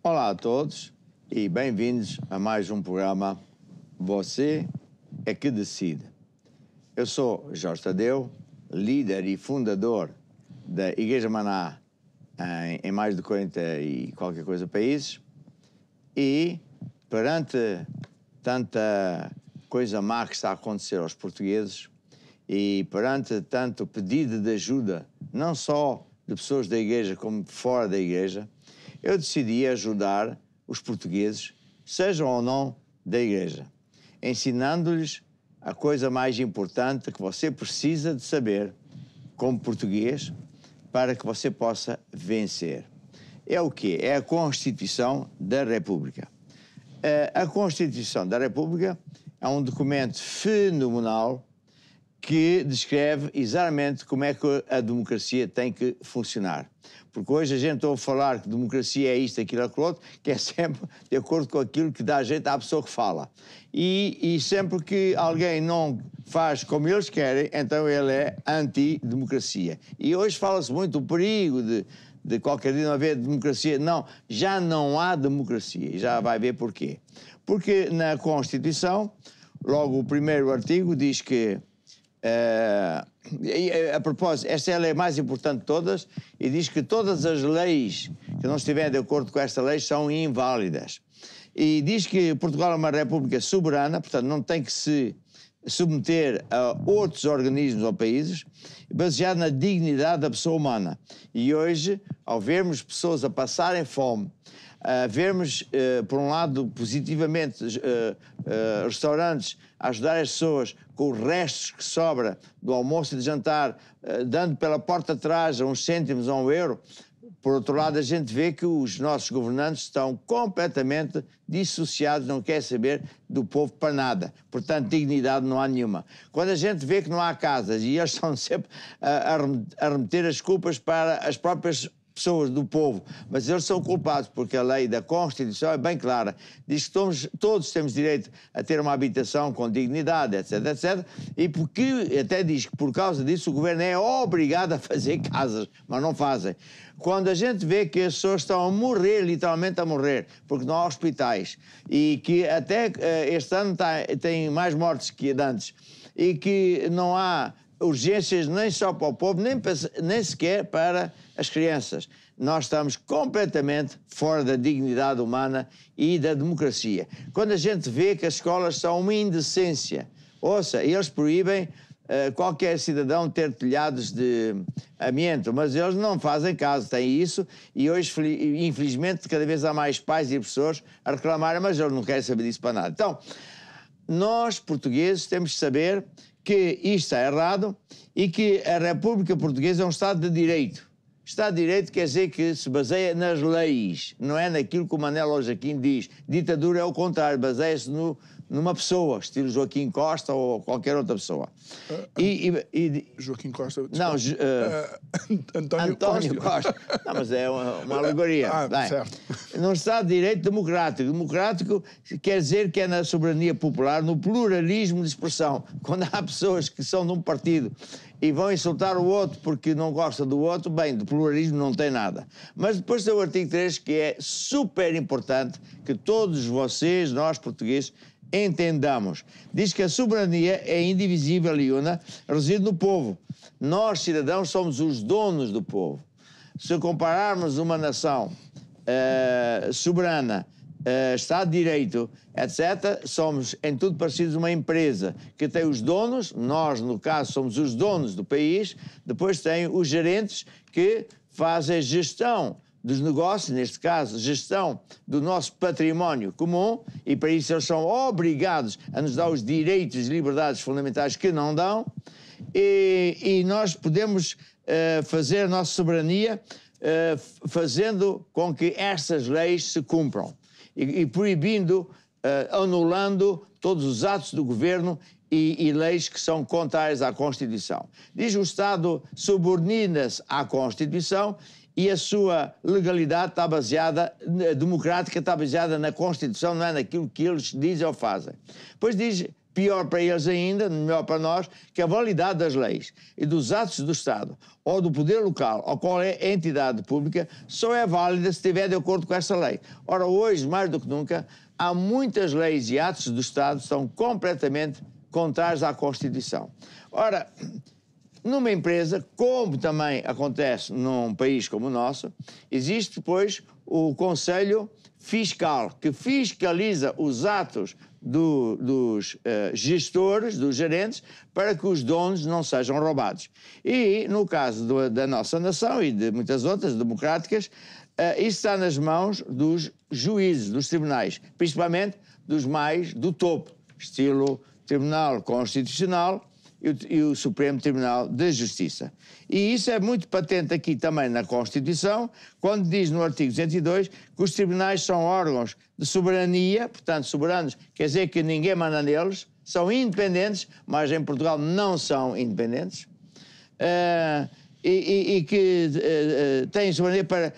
Olá a todos e bem-vindos a mais um programa Você é que Decide. Eu sou Jorge Tadeu, líder e fundador da Igreja Maná em mais de 40 e qualquer coisa países, e perante tanta coisa má que está a acontecer aos portugueses e perante tanto pedido de ajuda, não só de pessoas da igreja como fora da igreja, eu decidi ajudar os portugueses, sejam ou não da igreja, ensinando-lhes a coisa mais importante que você precisa de saber como português para que você possa vencer. É o quê? É a Constituição da República. A Constituição da República é um documento fenomenal que descreve exatamente como é que a democracia tem que funcionar. Porque hoje a gente ouve falar que democracia é isto, aquilo, aquilo outro, que é sempre de acordo com aquilo que dá jeito à pessoa que fala. E sempre que alguém não faz como eles querem, então ele é anti-democracia. E hoje fala-se muito do perigo de qualquer dia não haver democracia. Não, já não há democracia. E já vai ver porquê. Porque na Constituição, logo o primeiro artigo diz que a propósito, esta é a lei mais importante de todas e diz que todas as leis que não estiverem de acordo com esta lei são inválidas. E diz que Portugal é uma república soberana, portanto não tem que se submeter a outros organismos ou países, baseado na dignidade da pessoa humana. E hoje, ao vermos pessoas a passarem fome, vermos, por um lado, positivamente, restaurantes a ajudar as pessoas com os restos que sobra do almoço e de jantar, dando pela porta de trás a uns cêntimos ou um euro. Por outro lado, a gente vê que os nossos governantes estão completamente dissociados, não querem saber do povo para nada. Portanto, dignidade não há nenhuma. Quando a gente vê que não há casas e eles estão sempre a remeter as culpas para as próprias pessoas do povo, mas eles são culpados porque a lei da Constituição é bem clara. Diz que todos temos direito a ter uma habitação com dignidade, etc, etc. E porque até diz que por causa disso o governo é obrigado a fazer casas, mas não fazem. Quando a gente vê que as pessoas estão a morrer, literalmente a morrer, porque não há hospitais, e que até este ano tem mais mortes que antes, e que não há urgências nem só para o povo, nem sequer para as crianças. Nós estamos completamente fora da dignidade humana e da democracia. Quando a gente vê que as escolas são uma indecência, ouça, eles proíbem qualquer cidadão ter telhados de amianto, mas eles não fazem caso, têm isso, e hoje, infelizmente, cada vez há mais pais e professores a reclamarem, mas eles não querem saber disso para nada. Então, nós, portugueses, temos de saber que isto está errado e que a República Portuguesa é um Estado de Direito. Estado de Direito quer dizer que se baseia nas leis, não é naquilo que o Manel Joaquim diz. Ditadura é o contrário, baseia-se numa pessoa, estilo Joaquim Costa ou qualquer outra pessoa. Joaquim Costa? Não, António Costa. Não, mas é uma alegoria. Certo. Num Estado de Direito democrático. Democrático quer dizer que é na soberania popular, no pluralismo de expressão. Quando há pessoas que são de um partido e vão insultar o outro porque não gosta do outro, bem, de pluralismo não tem nada. Mas depois tem o artigo 3, que é super importante, que todos vocês, nós portugueses, entendamos. Diz que a soberania é indivisível e una, reside no povo. Nós, cidadãos, somos os donos do povo. Se compararmos uma nação soberana, Estado de Direito, etc., somos em tudo parecidos uma empresa que tem os donos, nós, no caso, somos os donos do país, depois tem os gerentes que fazem gestão dos negócios, neste caso, gestão do nosso património comum, e para isso eles são obrigados a nos dar os direitos e liberdades fundamentais que não dão, e nós podemos fazer a nossa soberania fazendo com que estas leis se cumpram e proibindo, anulando todos os atos do governo e leis que são contrárias à Constituição. Diz que o Estado subordina-se à Constituição e a sua legalidade está baseada, democrática, está baseada na Constituição, não é naquilo que eles dizem ou fazem. Depois diz pior para eles ainda, melhor para nós, que a validade das leis e dos atos do Estado ou do poder local ou qualquer entidade pública só é válida se estiver de acordo com essa lei. Ora, hoje, mais do que nunca, há muitas leis e atos do Estado que são completamente contrários à Constituição. Ora, numa empresa, como também acontece num país como o nosso, existe depois o Conselho Fiscal, que fiscaliza os atos dos gestores, dos gerentes, para que os donos não sejam roubados. E, no caso da nossa nação e de muitas outras democráticas, isso está nas mãos dos juízes, dos tribunais, principalmente dos mais do topo, estilo Tribunal Constitucional e o Supremo Tribunal de Justiça. E isso é muito patente aqui também na Constituição, quando diz no artigo 202 que os tribunais são órgãos de soberania, portanto, soberanos quer dizer que ninguém manda neles, são independentes, mas em Portugal não são independentes, e que têm soberania para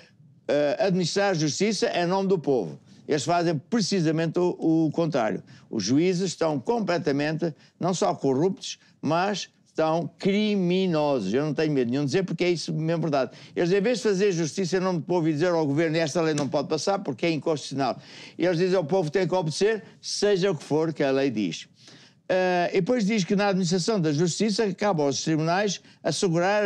administrar a justiça em nome do povo. Eles fazem precisamente o contrário. Os juízes estão completamente, não só corruptos, mas estão criminosos. Eu não tenho medo nenhum de dizer, porque é isso mesmo verdade. Eles, em vez de fazer justiça em nome do povo e dizer ao governo esta lei não pode passar porque é inconstitucional, eles dizem ao povo que tem que obedecer, seja o que for que a lei diz. E depois diz que na administração da justiça cabe aos tribunais assegurar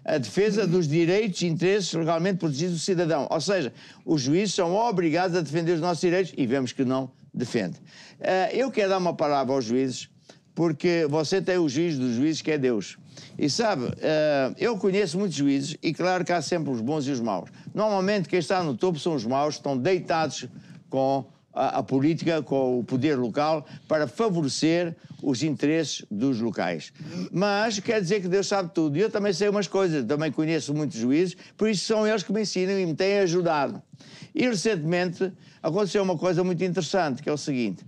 a defesa dos direitos e interesses legalmente protegidos do cidadão. Ou seja, os juízes são obrigados a defender os nossos direitos e vemos que não defendem. Eu quero dar uma palavra aos juízes, porque você tem o juiz dos juízes, que é Deus. E sabe, eu conheço muitos juízes e claro que há sempre os bons e os maus. Normalmente quem está no topo são os maus, estão deitados com a política, com o poder local, para favorecer os interesses dos locais. Mas quer dizer que Deus sabe tudo. E eu também sei umas coisas, também conheço muitos juízes, por isso são eles que me ensinam e me têm ajudado. E recentemente aconteceu uma coisa muito interessante, que é o seguinte: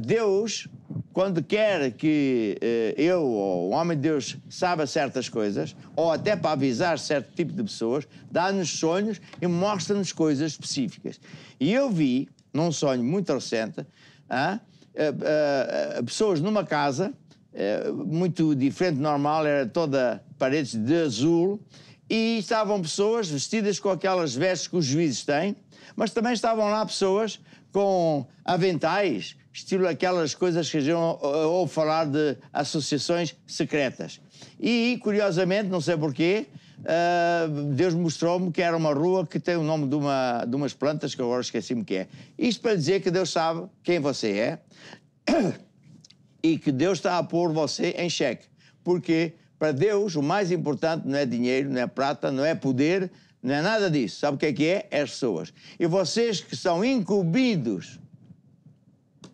Deus, quando quer que eu ou o homem de Deus saiba certas coisas, ou até para avisar certo tipo de pessoas, dá-nos sonhos e mostra-nos coisas específicas. E eu vi, num sonho muito recente, pessoas numa casa, muito diferente do normal, era toda paredes de azul, e estavam pessoas vestidas com aquelas vestes que os juízes têm, mas também estavam lá pessoas com aventais, estilo aquelas coisas que a gente ouve falar de associações secretas. E, curiosamente, não sei porquê, Deus mostrou-me que era uma rua que tem o nome de umas plantas que agora esqueci-me que é. Isto para dizer que Deus sabe quem você é e que Deus está a pôr você em xeque. Porque para Deus o mais importante não é dinheiro, não é prata, não é poder, não é nada disso. Sabe o que é? É as pessoas. E vocês que são incumbidos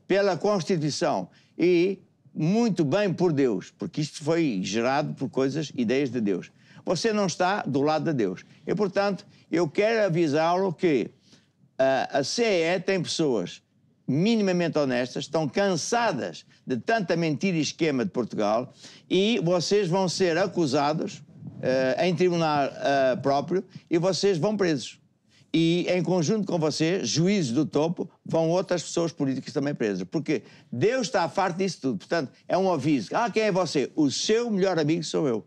pela Constituição e muito bem por Deus, porque isto foi gerado por ideias de Deus. Você não está do lado de Deus. E, portanto, eu quero avisá-lo que a CE tem pessoas minimamente honestas, estão cansadas de tanta mentira e esquema de Portugal e vocês vão ser acusados em tribunal próprio e vocês vão presos. E, em conjunto com você, juízes do topo, vão outras pessoas políticas também presas. Porque Deus está farto disso tudo. Portanto, é um aviso. Quem é você? O seu melhor amigo sou eu.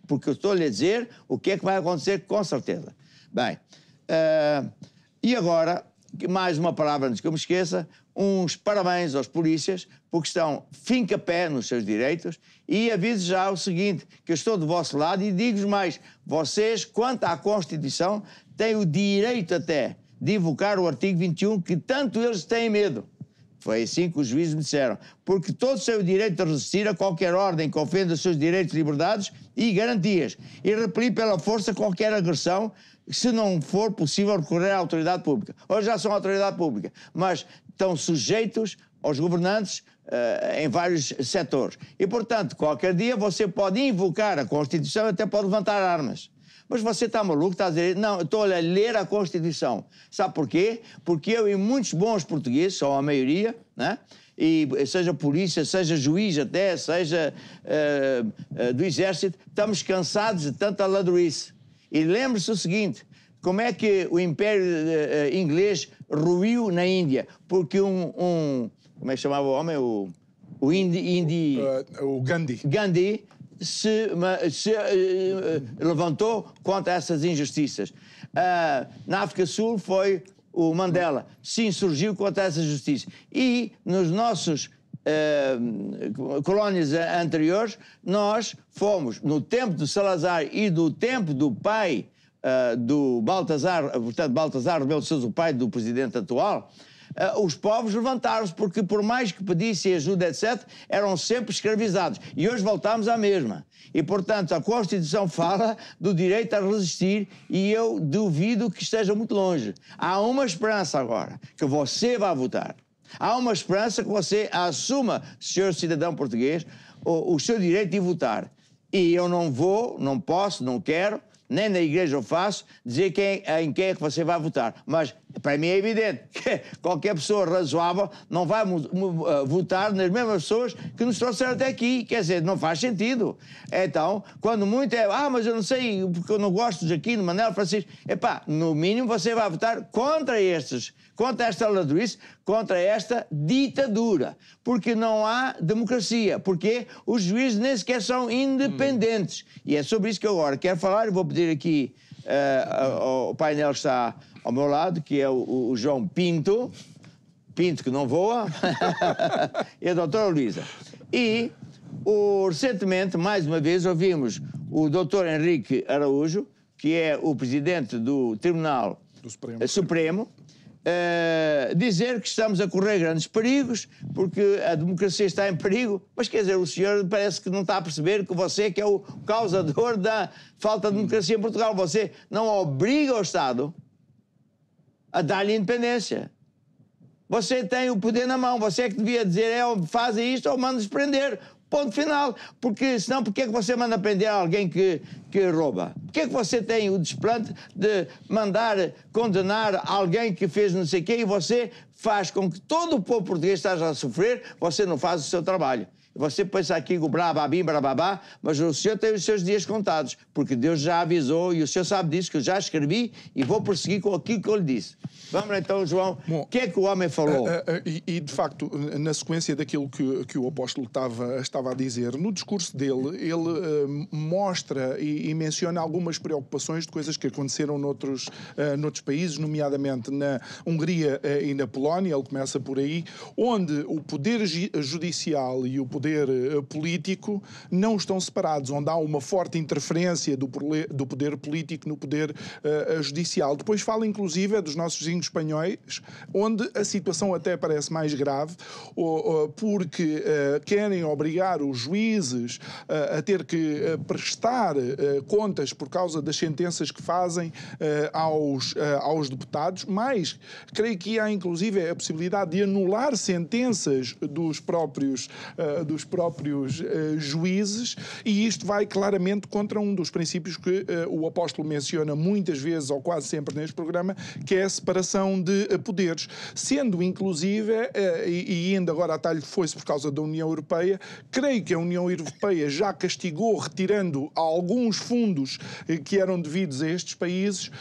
Porque eu estou-lhe a dizer o que é que vai acontecer, com certeza. Bem, e agora, mais uma palavra antes que eu me esqueça, uns parabéns aos polícias, porque estão finca-pé nos seus direitos, e aviso já o seguinte, que eu estou do vosso lado e digo-vos mais, vocês, quanto à Constituição, têm o direito até de invocar o artigo 21, que tanto eles têm medo. Foi assim que os juízes me disseram. Porque todos têm o direito de resistir a qualquer ordem que ofenda os seus direitos, liberdades e garantias e repelir pela força qualquer agressão, se não for possível recorrer à autoridade pública. Hoje já são autoridade pública, mas estão sujeitos aos governantes em vários setores. E, portanto, qualquer dia você pode invocar a Constituição e até pode levantar armas. Mas você está maluco, está a dizer, não, eu estou a ler a Constituição. Sabe porquê? Porque eu e muitos bons portugueses, são a maioria, né? E seja polícia, seja juiz até, seja do exército, estamos cansados de tanta ladroice. E lembre-se o seguinte, como é que o Império Inglês ruiu na Índia? Porque como é que chamava o homem? O Gandhi se levantou contra essas injustiças. Na África Sul foi o Mandela, se insurgiu contra essa justiça. E nos nossos colónias anteriores, nós fomos, no tempo de Salazar e do tempo do pai do Baltazar, portanto, Baltazar Rebelo de Sousa, o pai do presidente atual, os povos levantaram-se, porque por mais que pedissem ajuda, etc., eram sempre escravizados. E hoje voltamos à mesma. E, portanto, a Constituição fala do direito a resistir e eu duvido que esteja muito longe. Há uma esperança agora, que você vai votar. Há uma esperança que você assuma, senhor cidadão português, o seu direito de votar. E eu não vou, não posso, não quero, nem na igreja eu faço, dizer em quem é que você vai votar. Mas, para mim é evidente que qualquer pessoa razoável não vai votar nas mesmas pessoas que nos trouxeram até aqui. Quer dizer, não faz sentido. Então, quando muito mas eu não sei, porque eu não gosto de Aquino, Manel, Francisco. No mínimo você vai votar contra estes, contra esta ladrice, contra esta ditadura. Porque não há democracia. Porque os juízes nem sequer são independentes. E é sobre isso que eu agora quero falar e vou pedir aqui ao painel que está ao meu lado, que é o João Pinto, que não voa, e a doutora Luísa. E recentemente, mais uma vez, ouvimos o doutor Henrique Araújo, que é o presidente do Tribunal Supremo, dizer que estamos a correr grandes perigos, porque a democracia está em perigo. Mas, quer dizer, o senhor parece que não está a perceber que você que é o causador da falta de democracia em Portugal. Você não obriga o Estado a dar-lhe independência. Você tem o poder na mão. Você é que devia dizer, faz isto ou manda-se prender. Ponto final. Porque, senão, porque é que você manda prender alguém que rouba? Porque é que você tem o desplante de mandar condenar alguém que fez não sei o quê e você faz com que todo o povo português esteja a sofrer, você não faz o seu trabalho. Você pensa aqui com brababim, brababá, mas o senhor tem os seus dias contados, porque Deus já avisou e o senhor sabe disso, que eu já escrevi e vou prosseguir com aquilo que eu lhe disse. Vamos então, João, o que é que o homem falou? De facto, na sequência daquilo que o apóstolo estava a dizer, no discurso dele, ele mostra e menciona algumas preocupações de coisas que aconteceram noutros países, nomeadamente na Hungria e na Polónia. Ele começa por aí, onde o poder judicial e o poder político não estão separados, onde há uma forte interferência do poder político no poder judicial. Depois fala, inclusive, dos nossos vizinhos espanhóis, onde a situação até parece mais grave, porque querem obrigar os juízes a ter que prestar contas por causa das sentenças que fazem aos deputados, mas creio que há, inclusive, a possibilidade de anular sentenças dos próprios juízes, e isto vai claramente contra um dos princípios que o apóstolo menciona muitas vezes, ou quase sempre neste programa, que é a separação de poderes, sendo inclusive, e ainda agora a talho foi-se por causa da União Europeia, creio que a União Europeia já castigou retirando alguns fundos que eram devidos a estes países,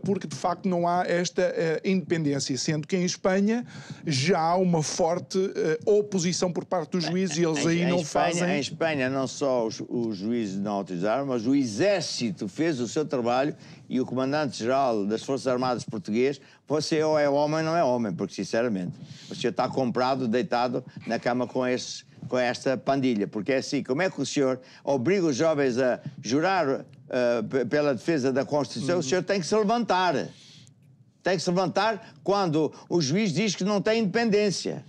porque de facto não há esta independência, sendo que em Espanha já há uma forte oposição por parte dos juízes e eles aí não fazem... Em Espanha não só os juízes não autorizaram, mas o Exército fez o seu trabalho e o Comandante-Geral das Forças Armadas português, você ou é homem ou não é homem, porque sinceramente, o senhor está comprado, deitado na cama com esta pandilha, porque é assim, como é que o senhor obriga os jovens a jurar pela defesa da Constituição? O senhor tem que se levantar. Tem que se levantar quando o juiz diz que não tem independência.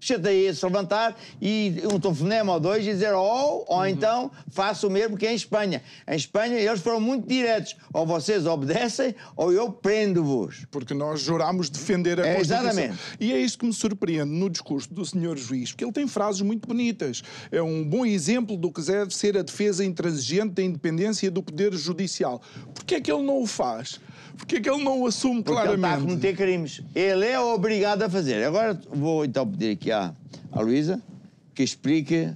O senhor tem que se levantar e um telefonema ou dois e dizer ou então faça o mesmo que em Espanha. Em Espanha eles foram muito diretos. Ou vocês obedecem ou eu prendo-vos. Porque nós jurámos defender a Constituição. Exatamente. E é isto que me surpreende no discurso do senhor juiz, porque ele tem frases muito bonitas. É um bom exemplo do que deve ser a defesa intransigente da independência do poder judicial. Porquê é que ele não o faz? Porquê é que ele não o assume claramente? Porque ele está a cometer crimes. Ele é obrigado a fazer. Agora vou então pedir aqui à Luísa que explique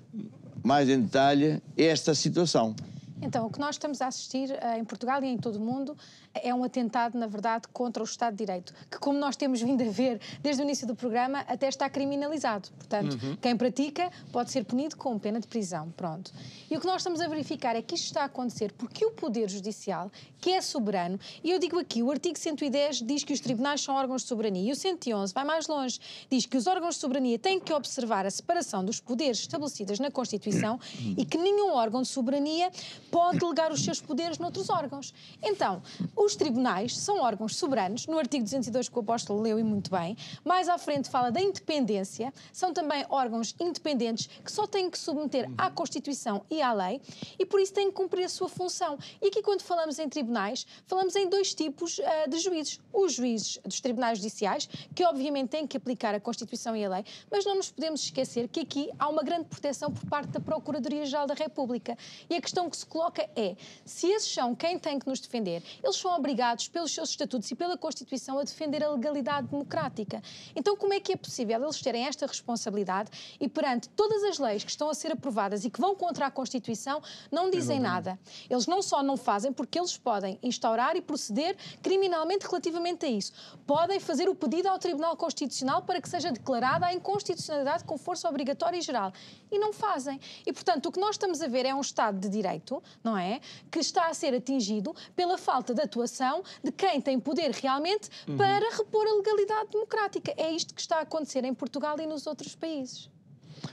mais em detalhe esta situação. Então, o que nós estamos a assistir em Portugal e em todo o mundo é um atentado, na verdade, contra o Estado de Direito, que, como nós temos vindo a ver desde o início do programa, até está criminalizado. Portanto, quem pratica pode ser punido com pena de prisão. Pronto. E o que nós estamos a verificar é que isto está a acontecer porque o Poder Judicial, que é soberano, e eu digo aqui, o artigo 110 diz que os tribunais são órgãos de soberania, e o 111 vai mais longe, diz que os órgãos de soberania têm que observar a separação dos poderes estabelecidas na Constituição e que nenhum órgão de soberania pode delegar os seus poderes noutros órgãos. Então, os tribunais são órgãos soberanos, no artigo 202 que o apóstolo leu e muito bem, mais à frente fala da independência, são também órgãos independentes que só têm que submeter à Constituição e à lei e por isso têm que cumprir a sua função. E aqui quando falamos em tribunais, falamos em dois tipos de juízes. Os juízes dos tribunais judiciais, que obviamente têm que aplicar a Constituição e a lei, mas não nos podemos esquecer que aqui há uma grande proteção por parte da Procuradoria-Geral da República. E a questão que se coloca é, se esses são quem tem que nos defender, eles são obrigados pelos seus estatutos e pela Constituição a defender a legalidade democrática. Então como é que é possível eles terem esta responsabilidade e perante todas as leis que estão a ser aprovadas e que vão contra a Constituição, não dizem nada? Eles não só não fazem porque eles podem instaurar e proceder criminalmente relativamente a isso. Podem fazer o pedido ao Tribunal Constitucional para que seja declarada a inconstitucionalidade com força obrigatória e geral. E não fazem. E, portanto, o que nós estamos a ver é um Estado de Direito, não é? Que está a ser atingido pela falta de atuação de quem tem poder realmente para repor a legalidade democrática. É isto que está a acontecer em Portugal e nos outros países.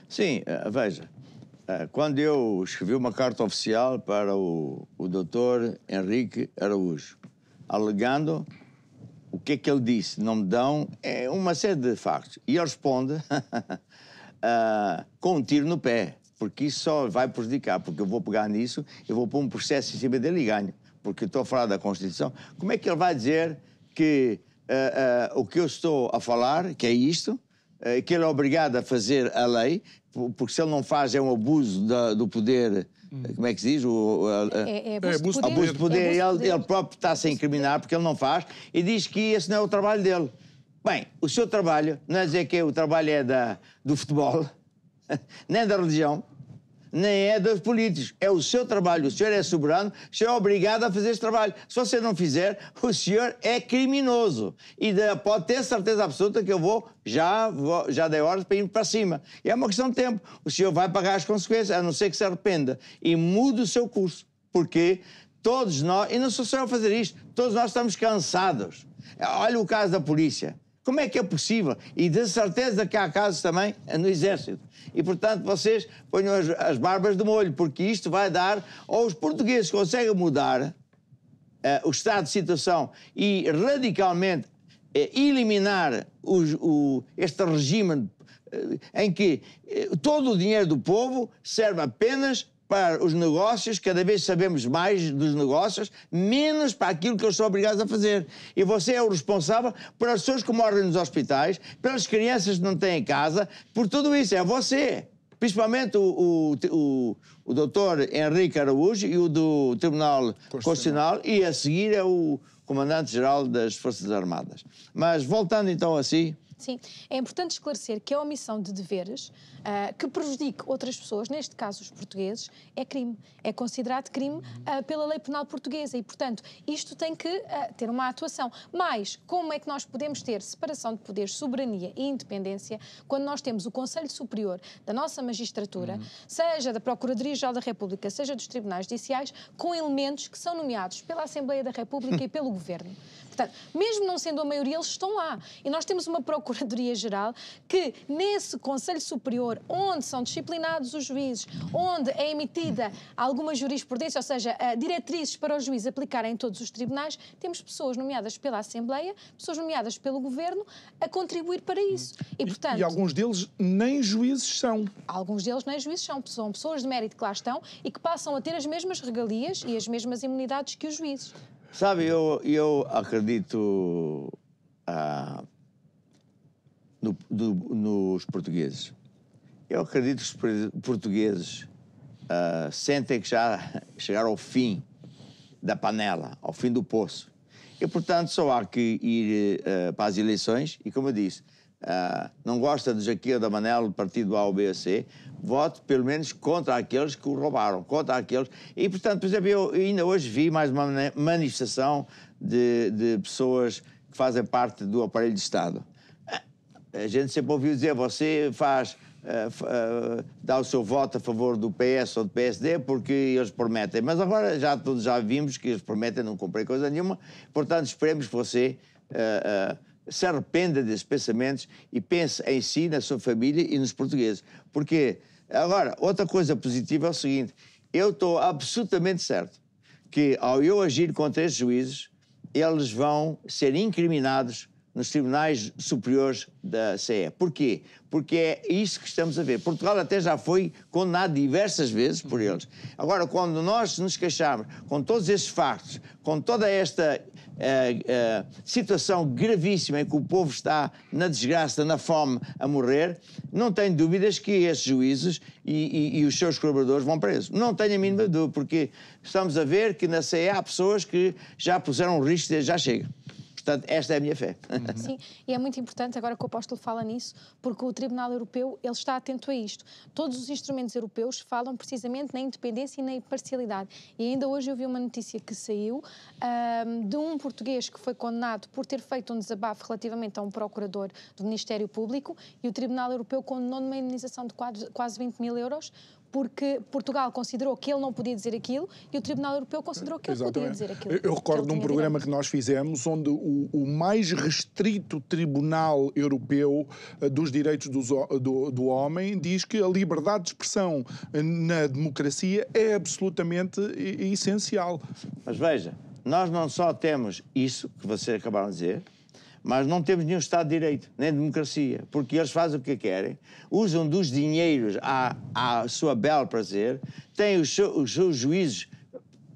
Sim, veja, quando eu escrevi uma carta oficial para o Dr. Henrique Araújo, alegando o que é que ele disse, não me dão uma série de factos. E ele responde com um tiro no pé, porque isso só vai prejudicar, porque eu vou pegar nisso, eu vou pôr um processo em cima dele e ganho, porque estou a falar da Constituição. Como é que ele vai dizer que o que eu estou a falar, que é isto, que ele é obrigado a fazer a lei, porque se ele não faz é um abuso do poder, como é que se diz? Abuso de poder. Ele próprio está-se a incriminar porque ele não faz e diz que esse não é o trabalho dele. Bem, o seu trabalho, não é dizer que o trabalho é do futebol, nem da religião, nem é dos políticos. É o seu trabalho. O senhor é soberano, o senhor é obrigado a fazer esse trabalho. Se você não fizer, o senhor é criminoso. E pode ter certeza absoluta que eu já dei ordens para ir para cima. E é uma questão de tempo. O senhor vai pagar as consequências, a não ser que se arrependa. E mude o seu curso. Porque todos nós, e não sou só eu a fazer isto, todos nós estamos cansados. Olha o caso da polícia. Como é que é possível? E de certeza que há casos também no Exército. E, portanto, vocês ponham as barbas de molho, porque isto vai dar... Ou os portugueses conseguem mudar o estado de situação e radicalmente eliminar este regime em que todo o dinheiro do povo serve apenas para os negócios, cada vez sabemos mais dos negócios, menos para aquilo que eles são obrigados a fazer. E você é o responsável por as pessoas que morrem nos hospitais, pelas crianças que não têm casa, por tudo isso, é você. Principalmente o doutor Henrique Araújo e o do Tribunal Constitucional e a seguir é o Comandante-Geral das Forças Armadas. Mas voltando então a si... Sim, é importante esclarecer que a omissão de deveres que prejudique outras pessoas, neste caso os portugueses, é crime. É considerado crime pela lei penal portuguesa e, portanto, isto tem que ter uma atuação. Mas como é que nós podemos ter separação de poderes, soberania e independência quando nós temos o Conselho Superior da nossa magistratura, seja da Procuradoria-Geral da República, seja dos tribunais judiciais, com elementos que são nomeados pela Assembleia da República e pelo Governo? Portanto, mesmo não sendo a maioria, eles estão lá. E nós temos uma Procuradoria-Geral que, nesse Conselho Superior, onde são disciplinados os juízes, onde é emitida alguma jurisprudência, ou seja, diretrizes para os juízes aplicarem em todos os tribunais, temos pessoas nomeadas pela Assembleia, pessoas nomeadas pelo Governo, a contribuir para isso. E, portanto, e alguns deles nem juízes são. Alguns deles nem juízes são pessoas de mérito que lá estão e que passam a ter as mesmas regalias e as mesmas imunidades que os juízes. Sabe, eu acredito nos portugueses. Eu acredito que os portugueses sentem que já chegaram ao fim da panela, ao fim do poço. E, portanto, só há que ir para as eleições e, como eu disse, não gosta do Jaquim ou da Manel, do partido A ou B ou C, vote pelo menos contra aqueles que o roubaram, contra aqueles... E, portanto, por exemplo, eu ainda hoje vi mais uma manifestação de pessoas que fazem parte do aparelho de Estado. A gente sempre ouviu dizer, você dá o seu voto a favor do PS ou do PSD porque eles prometem. Mas agora todos já vimos que eles prometem não cumprir coisa nenhuma. Portanto, esperemos que você se arrependa desses pensamentos e pense em si, na sua família e nos portugueses. Porque, agora, outra coisa positiva é o seguinte, eu estou absolutamente certo que, ao eu agir contra esses juízes, eles vão ser incriminados nos tribunais superiores da CE. Porquê? Porque é isso que estamos a ver. Portugal até já foi condenado diversas vezes por eles. Agora, quando nós nos queixamos com todos esses factos, com toda esta situação gravíssima em que o povo está na desgraça, na fome, a morrer, não tenho dúvidas que esses juízes e os seus colaboradores vão presos. Não tenho a mínima dúvida, porque estamos a ver que na CE há pessoas que já puseram risco desde já chega. Portanto, esta é a minha fé. Sim, e é muito importante agora que o apóstolo fala nisso, porque o Tribunal Europeu ele está atento a isto. Todos os instrumentos europeus falam precisamente na independência e na imparcialidade. E ainda hoje eu vi uma notícia que saiu de um português que foi condenado por ter feito um desabafo relativamente a um procurador do Ministério Público, e o Tribunal Europeu condenou numa indenização de quase 20 mil euros, porque Portugal considerou que ele não podia dizer aquilo e o Tribunal Europeu considerou que ele podia dizer aquilo. Eu recordo num programa que nós fizemos onde o mais restrito Tribunal Europeu dos Direitos do Homem diz que a liberdade de expressão na democracia é absolutamente essencial. Mas veja, nós não só temos isso que vocês acabaram de dizer, mas não temos nenhum Estado de Direito, nem democracia, porque eles fazem o que querem, usam dos dinheiros à sua bel prazer, têm os seus juízes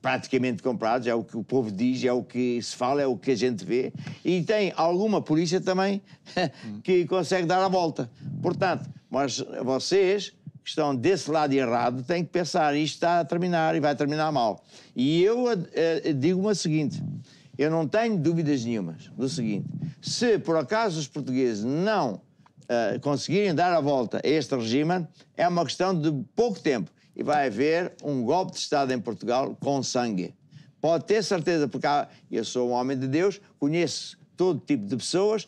praticamente comprados, é o que o povo diz, é o que se fala, é o que a gente vê, e tem alguma polícia também que consegue dar a volta. Portanto, mas vocês que estão desse lado errado têm que pensar, isto está a terminar e vai terminar mal. E eu digo-me o seguinte, eu não tenho dúvidas nenhumas do seguinte, se por acaso os portugueses não conseguirem dar a volta a este regime, é uma questão de pouco tempo e vai haver um golpe de Estado em Portugal com sangue. Pode ter certeza, porque eu sou um homem de Deus, conheço todo tipo de pessoas,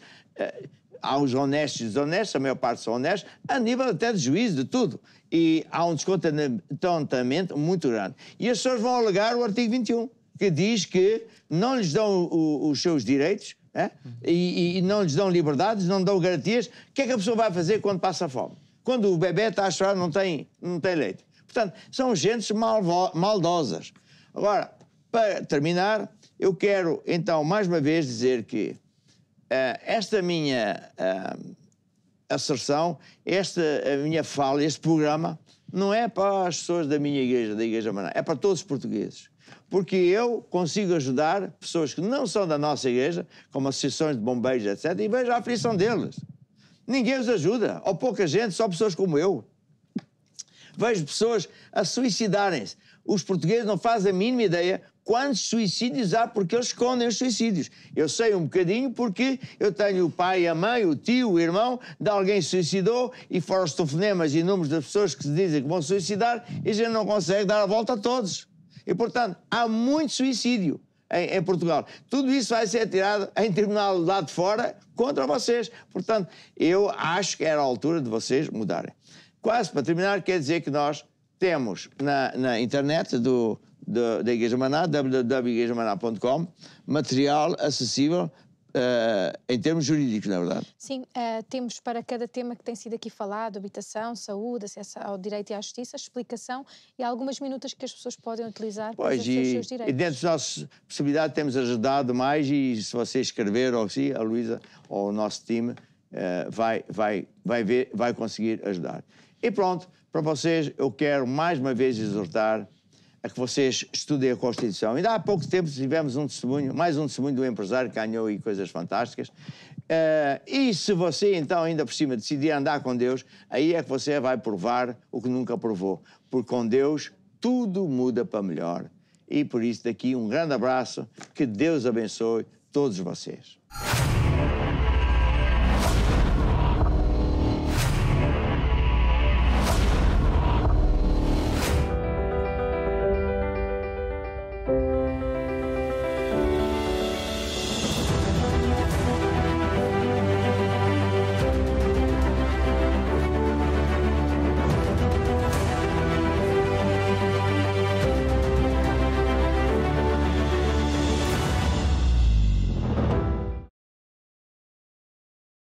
há os honestos e desonestos, a maior parte são honestos, a nível até de juízo, de tudo. E há um descontentamento muito grande. E as pessoas vão alegar o artigo 21, que diz que não lhes dão os seus direitos, e não lhes dão liberdades, não dão garantias. O que é que a pessoa vai fazer quando passa fome? Quando o bebê está a chorar, não tem leite. Portanto, são gentes maldosas. Agora, para terminar, eu quero, então, mais uma vez dizer que esta minha asserção, a minha fala, este programa, não é para as pessoas da minha igreja, da Igreja Maná, é para todos os portugueses. Porque eu consigo ajudar pessoas que não são da nossa igreja, como associações de bombeiros, etc., e vejo a aflição deles. Ninguém os ajuda, ou pouca gente, só pessoas como eu. Vejo pessoas a suicidarem-se. Os portugueses não fazem a mínima ideia quantos suicídios há, porque eles escondem os suicídios. Eu sei um bocadinho porque eu tenho o pai, a mãe, o tio, o irmão de alguém que se suicidou, e fora os telefonemas e números das pessoas que se dizem que vão suicidar, e a gente não consegue dar a volta a todos. E, portanto, há muito suicídio em Portugal. Tudo isso vai ser tirado em tribunal lá de fora contra vocês. Portanto, eu acho que era a altura de vocês mudarem. Quase para terminar, quer dizer que nós temos na internet da Igreja Maná, www.igrejamaná.com, material acessível em termos jurídicos, não é verdade? Sim, temos para cada tema que tem sido aqui falado, habitação, saúde, acesso ao direito e à justiça, explicação e algumas minutas que as pessoas podem utilizar para exercer os seus direitos. E dentro das nossas possibilidades temos ajudado mais, e se você escrever, ou se a Luísa ou o nosso time vai conseguir ajudar. E pronto, para vocês eu quero mais uma vez exortar a que vocês estudem a Constituição. Ainda há pouco tempo tivemos mais um testemunho do empresário que ganhou aí coisas fantásticas. E se você então ainda por cima decidir andar com Deus, aí é que você vai provar o que nunca provou. Porque com Deus tudo muda para melhor. E por isso daqui um grande abraço, que Deus abençoe todos vocês.